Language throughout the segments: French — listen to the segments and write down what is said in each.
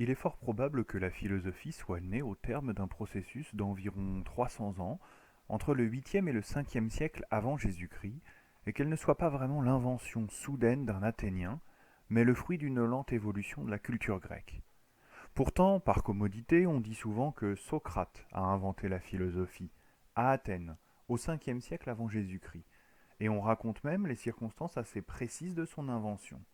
Il est fort probable que la philosophie soit née au terme d'un processus d'environ 300 ans, entre le 8e et le 5e siècle avant Jésus-Christ, et qu'elle ne soit pas vraiment l'invention soudaine d'un Athénien, mais le fruit d'une lente évolution de la culture grecque. Pourtant, par commodité, on dit souvent que Socrate a inventé la philosophie, à Athènes, au 5e siècle avant Jésus-Christ, et on raconte même les circonstances assez précises de son invention.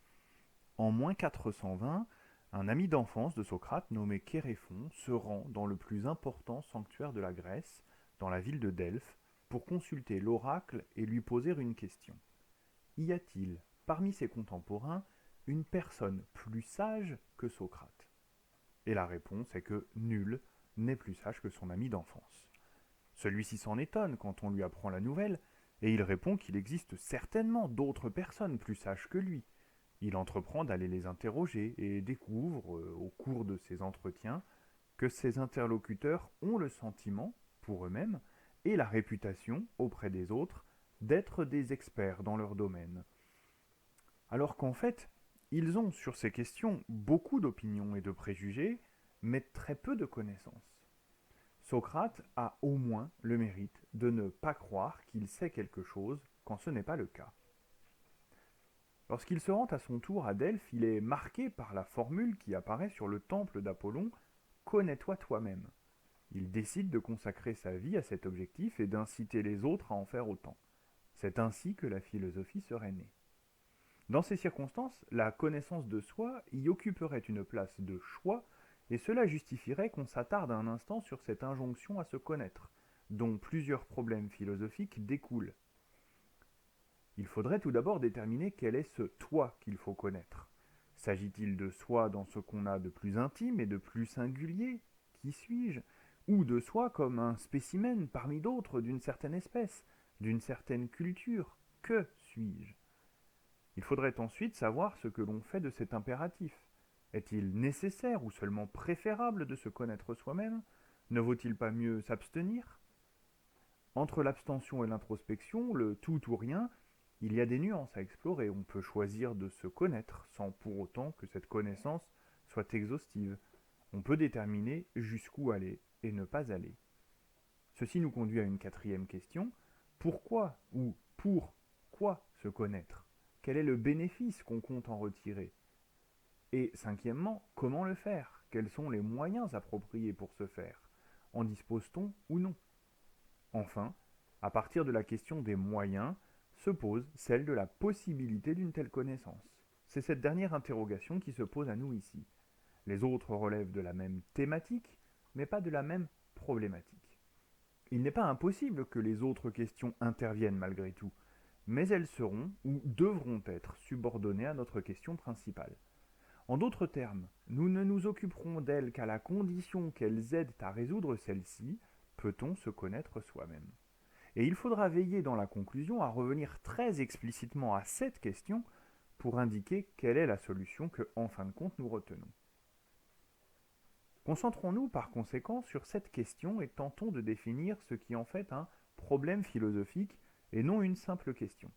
En moins 420, un ami d'enfance de Socrate nommé Chéréphon se rend dans le plus important sanctuaire de la Grèce, dans la ville de Delphes, pour consulter l'oracle et lui poser une question. Y a-t-il, parmi ses contemporains, une personne plus sage que Socrate? Et la réponse est que nul n'est plus sage que son ami d'enfance. Celui-ci s'en étonne quand on lui apprend la nouvelle, et il répond qu'il existe certainement d'autres personnes plus sages que lui. Il entreprend d'aller les interroger et découvre, au cours de ses entretiens, que ses interlocuteurs ont le sentiment, pour eux-mêmes, et la réputation, auprès des autres, d'être des experts dans leur domaine. Alors qu'en fait, ils ont sur ces questions beaucoup d'opinions et de préjugés, mais très peu de connaissances. Socrate a au moins le mérite de ne pas croire qu'il sait quelque chose quand ce n'est pas le cas. Lorsqu'il se rend à son tour à Delphes, il est marqué par la formule qui apparaît sur le temple d'Apollon: Connais-toi toi-même. Il décide de consacrer sa vie à cet objectif et d'inciter les autres à en faire autant. C'est ainsi que la philosophie serait née. Dans ces circonstances, la connaissance de soi y occuperait une place de choix, et cela justifierait qu'on s'attarde un instant sur cette injonction à se connaître, dont plusieurs problèmes philosophiques découlent. Il faudrait tout d'abord déterminer quel est ce toi qu'il faut connaître. S'agit-il de soi dans ce qu'on a de plus intime et de plus singulier? Qui suis-je? Ou de soi comme un spécimen parmi d'autres d'une certaine espèce, d'une certaine culture? Que suis-je? Il faudrait ensuite savoir ce que l'on fait de cet impératif. Est-il nécessaire ou seulement préférable de se connaître soi-même? Ne vaut-il pas mieux s'abstenir? Entre l'abstention et l'introspection, le tout ou rien, il y a des nuances à explorer. On peut choisir de se connaître sans pour autant que cette connaissance soit exhaustive. On peut déterminer jusqu'où aller et ne pas aller. Ceci nous conduit à une quatrième question. Pourquoi ou pour quoi se connaître? Quel est le bénéfice qu'on compte en retirer? Et cinquièmement, comment le faire? Quels sont les moyens appropriés pour ce faire? En dispose-t-on ou non? Enfin, à partir de la question des moyens, se pose celle de la possibilité d'une telle connaissance. C'est cette dernière interrogation qui se pose à nous ici. Les autres relèvent de la même thématique, mais pas de la même problématique. Il n'est pas impossible que les autres questions interviennent malgré tout, mais elles seront ou devront être subordonnées à notre question principale. En d'autres termes, nous ne nous occuperons d'elles qu'à la condition qu'elles aident à résoudre celle-ci: peut-on se connaître soi-même? Et il faudra veiller dans la conclusion à revenir très explicitement à cette question pour indiquer quelle est la solution que, en fin de compte, nous retenons. Concentrons-nous par conséquent sur cette question et tentons de définir ce qui en fait un problème philosophique et non une simple question.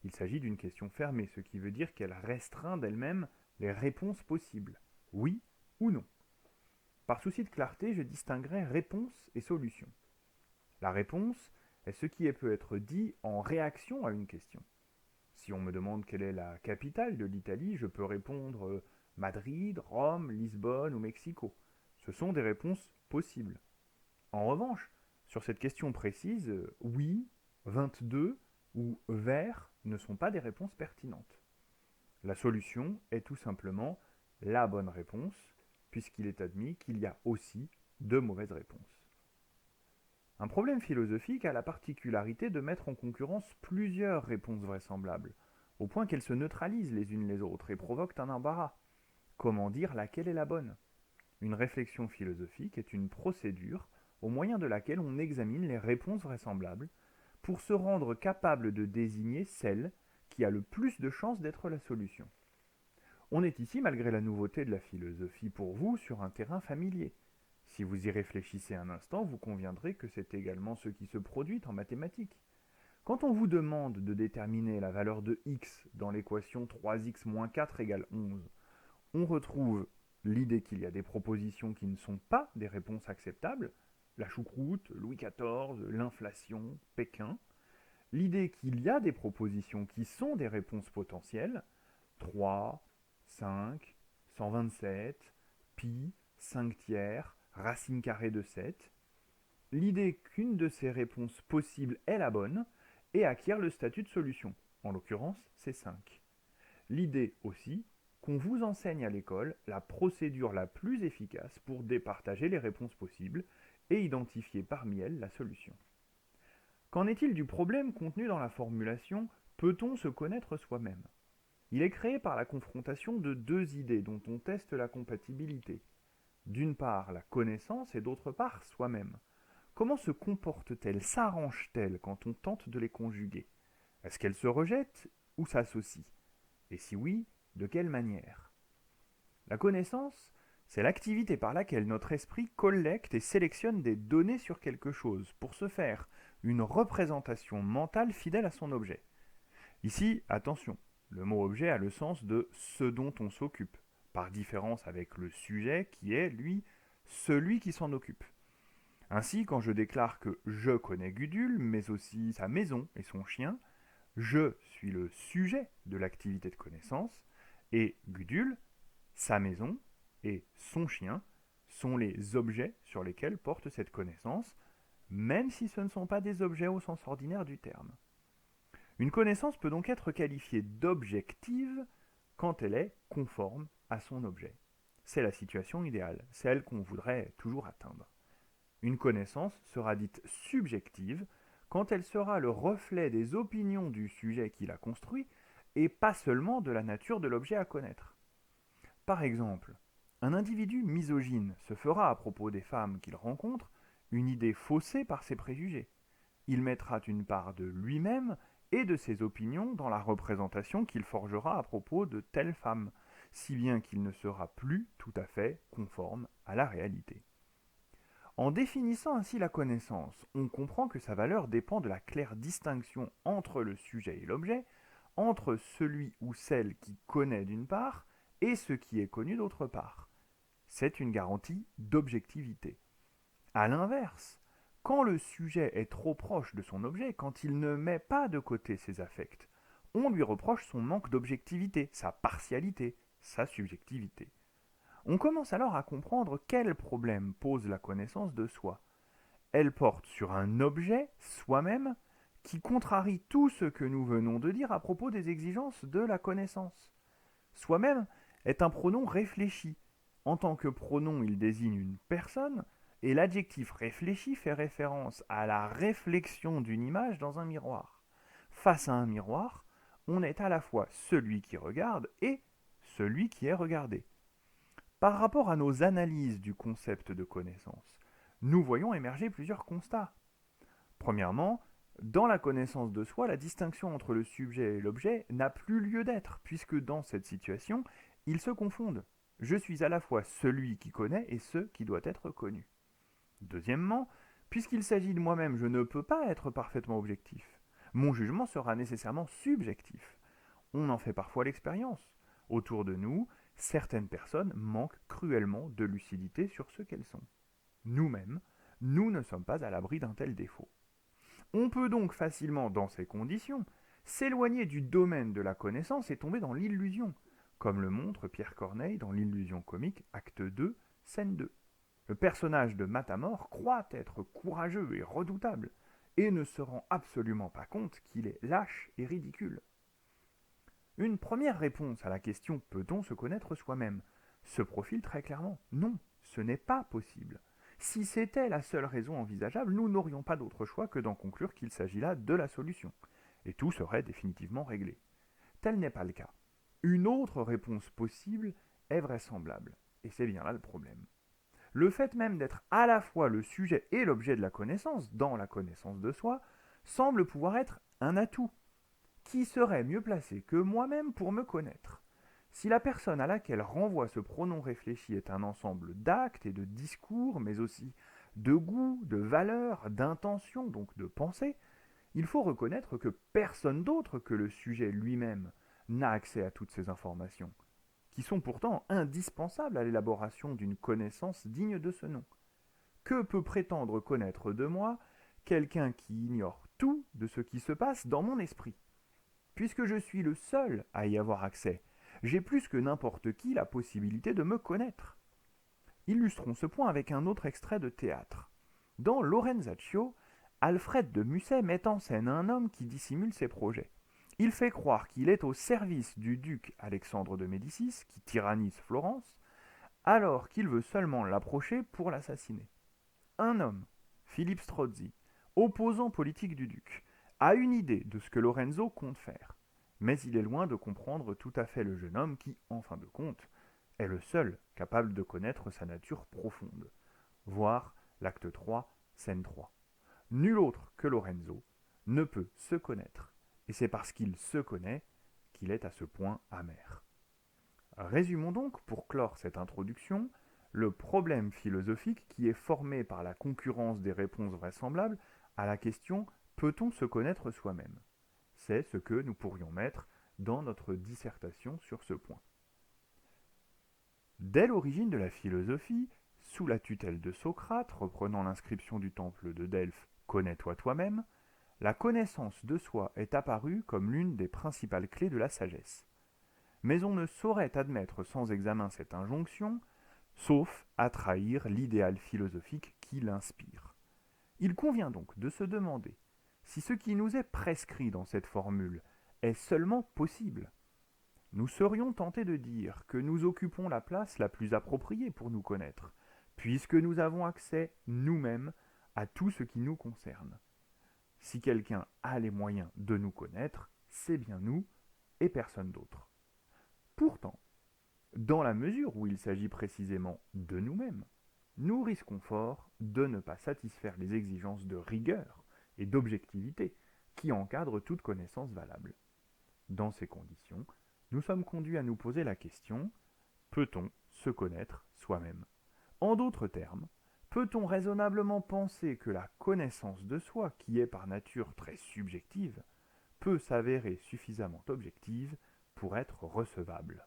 Il s'agit d'une question fermée, ce qui veut dire qu'elle restreint d'elle-même les réponses possibles, oui ou non. Par souci de clarté, je distinguerai réponse et solution. La réponse est ce qui peut être dit en réaction à une question. Si on me demande quelle est la capitale de l'Italie, je peux répondre Madrid, Rome, Lisbonne ou Mexico. Ce sont des réponses possibles. En revanche, sur cette question précise, oui, 22 ou vers ne sont pas des réponses pertinentes. La solution est tout simplement la bonne réponse, puisqu'il est admis qu'il y a aussi de mauvaises réponses. Un problème philosophique a la particularité de mettre en concurrence plusieurs réponses vraisemblables, au point qu'elles se neutralisent les unes les autres et provoquent un embarras. Comment dire laquelle est la bonne? Une réflexion philosophique est une procédure au moyen de laquelle on examine les réponses vraisemblables pour se rendre capable de désigner celle qui a le plus de chances d'être la solution. On est ici, malgré la nouveauté de la philosophie pour vous, sur un terrain familier. Si vous y réfléchissez un instant, vous conviendrez que c'est également ce qui se produit en mathématiques. Quand on vous demande de déterminer la valeur de x dans l'équation 3x moins 4 égale 11, on retrouve l'idée qu'il y a des propositions qui ne sont pas des réponses acceptables, la choucroute, Louis XIV, l'inflation, Pékin, l'idée qu'il y a des propositions qui sont des réponses potentielles, 3, 5, 127, pi, 5 tiers, racine carrée de 7, l'idée qu'une de ces réponses possibles est la bonne et acquiert le statut de solution, en l'occurrence c'est 5. L'idée aussi qu'on vous enseigne à l'école la procédure la plus efficace pour départager les réponses possibles et identifier parmi elles la solution. Qu'en est-il du problème contenu dans la formulation « peut-on se connaître soi-même » ? Il est créé par la confrontation de deux idées dont on teste la compatibilité. D'une part la connaissance et d'autre part soi-même. Comment se comportent-elles, s'arrangent-elles quand on tente de les conjuguer ? Est-ce qu'elles se rejettent ou s'associent ? Et si oui, de quelle manière ? La connaissance, c'est l'activité par laquelle notre esprit collecte et sélectionne des données sur quelque chose pour se faire une représentation mentale fidèle à son objet. Ici, attention, le mot objet a le sens de ce dont on s'occupe, par différence avec le sujet qui est, lui, celui qui s'en occupe. Ainsi, quand je déclare que je connais Gudule, mais aussi sa maison et son chien, je suis le sujet de l'activité de connaissance, et Gudule, sa maison et son chien sont les objets sur lesquels porte cette connaissance, même si ce ne sont pas des objets au sens ordinaire du terme. Une connaissance peut donc être qualifiée d'objective quand elle est conforme à son objet. C'est la situation idéale, celle qu'on voudrait toujours atteindre. Une connaissance sera dite subjective quand elle sera le reflet des opinions du sujet qui l'a construit et pas seulement de la nature de l'objet à connaître. Par exemple, un individu misogyne se fera à propos des femmes qu'il rencontre une idée faussée par ses préjugés. Il mettra une part de lui-même et de ses opinions dans la représentation qu'il forgera à propos de telle femme, si bien qu'il ne sera plus tout à fait conforme à la réalité. En définissant ainsi la connaissance, on comprend que sa valeur dépend de la claire distinction entre le sujet et l'objet, entre celui ou celle qui connaît d'une part et ce qui est connu d'autre part. C'est une garantie d'objectivité. A l'inverse, quand le sujet est trop proche de son objet, quand il ne met pas de côté ses affects, on lui reproche son manque d'objectivité, sa partialité, sa subjectivité. On commence alors à comprendre quel problème pose la connaissance de soi. Elle porte sur un objet, soi-même, qui contrarie tout ce que nous venons de dire à propos des exigences de la connaissance. Soi-même est un pronom réfléchi. En tant que pronom, il désigne une personne, et l'adjectif réfléchi fait référence à la réflexion d'une image dans un miroir. Face à un miroir, on est à la fois celui qui regarde et celui qui est regardé. Par rapport à nos analyses du concept de connaissance, nous voyons émerger plusieurs constats. Premièrement, dans la connaissance de soi, la distinction entre le sujet et l'objet n'a plus lieu d'être, puisque dans cette situation, ils se confondent. Je suis à la fois celui qui connaît et ce qui doit être connu. Deuxièmement, puisqu'il s'agit de moi-même, je ne peux pas être parfaitement objectif. Mon jugement sera nécessairement subjectif. On en fait parfois l'expérience. Autour de nous, certaines personnes manquent cruellement de lucidité sur ce qu'elles sont. Nous-mêmes, nous ne sommes pas à l'abri d'un tel défaut. On peut donc facilement, dans ces conditions, s'éloigner du domaine de la connaissance et tomber dans l'illusion, comme le montre Pierre Corneille dans l'illusion comique, acte 2, scène 2. Le personnage de Matamor croit être courageux et redoutable, et ne se rend absolument pas compte qu'il est lâche et ridicule. Une première réponse à la question « peut-on se connaître soi-même » se profile très clairement. Non, ce n'est pas possible. Si c'était la seule raison envisageable, nous n'aurions pas d'autre choix que d'en conclure qu'il s'agit là de la solution, et tout serait définitivement réglé. Tel n'est pas le cas. Une autre réponse possible est vraisemblable, et c'est bien là le problème. Le fait même d'être à la fois le sujet et l'objet de la connaissance, dans la connaissance de soi, semble pouvoir être un atout. Qui serait mieux placé que moi-même pour me connaître ? Si la personne à laquelle renvoie ce pronom réfléchi est un ensemble d'actes et de discours, mais aussi de goûts, de valeurs, d'intentions, donc de pensées, il faut reconnaître que personne d'autre que le sujet lui-même n'a accès à toutes ces informations. qui sont pourtant indispensables à l'élaboration d'une connaissance digne de ce nom. Que peut prétendre connaître de moi quelqu'un qui ignore tout de ce qui se passe dans mon esprit? Puisque je suis le seul à y avoir accès, j'ai plus que n'importe qui la possibilité de me connaître. Illustrons ce point avec un autre extrait de théâtre. Dans Lorenzaccio, Alfred de Musset met en scène un homme qui dissimule ses projets. Il fait croire qu'il est au service du duc Alexandre de Médicis, qui tyrannise Florence, alors qu'il veut seulement l'approcher pour l'assassiner. Un homme, Philippe Strozzi, opposant politique du duc, a une idée de ce que Lorenzo compte faire, mais il est loin de comprendre tout à fait le jeune homme qui, en fin de compte, est le seul capable de connaître sa nature profonde. Voir l'acte 3, scène 3. Nul autre que Lorenzo ne peut se connaître, et c'est parce qu'il se connaît qu'il est à ce point amer. Résumons donc, pour clore cette introduction, le problème philosophique qui est formé par la concurrence des réponses vraisemblables à la question peut-on se connaître soi-même? C'est ce que nous pourrions mettre dans notre dissertation sur ce point. Dès l'origine de la philosophie, sous la tutelle de Socrate, reprenant l'inscription du temple de Delphes « Connais-toi toi-même », la connaissance de soi est apparue comme l'une des principales clés de la sagesse. Mais on ne saurait admettre sans examen cette injonction, sauf à trahir l'idéal philosophique qui l'inspire. Il convient donc de se demander si ce qui nous est prescrit dans cette formule est seulement possible. Nous serions tentés de dire que nous occupons la place la plus appropriée pour nous connaître, puisque nous avons accès nous-mêmes à tout ce qui nous concerne. Si quelqu'un a les moyens de nous connaître, c'est bien nous et personne d'autre. Pourtant, dans la mesure où il s'agit précisément de nous-mêmes, nous risquons fort de ne pas satisfaire les exigences de rigueur et d'objectivité qui encadrent toute connaissance valable. Dans ces conditions, nous sommes conduits à nous poser la question: peut-on se connaître soi-même? En d'autres termes, peut-on raisonnablement penser que la connaissance de soi, qui est par nature très subjective, peut s'avérer suffisamment objective pour être recevable?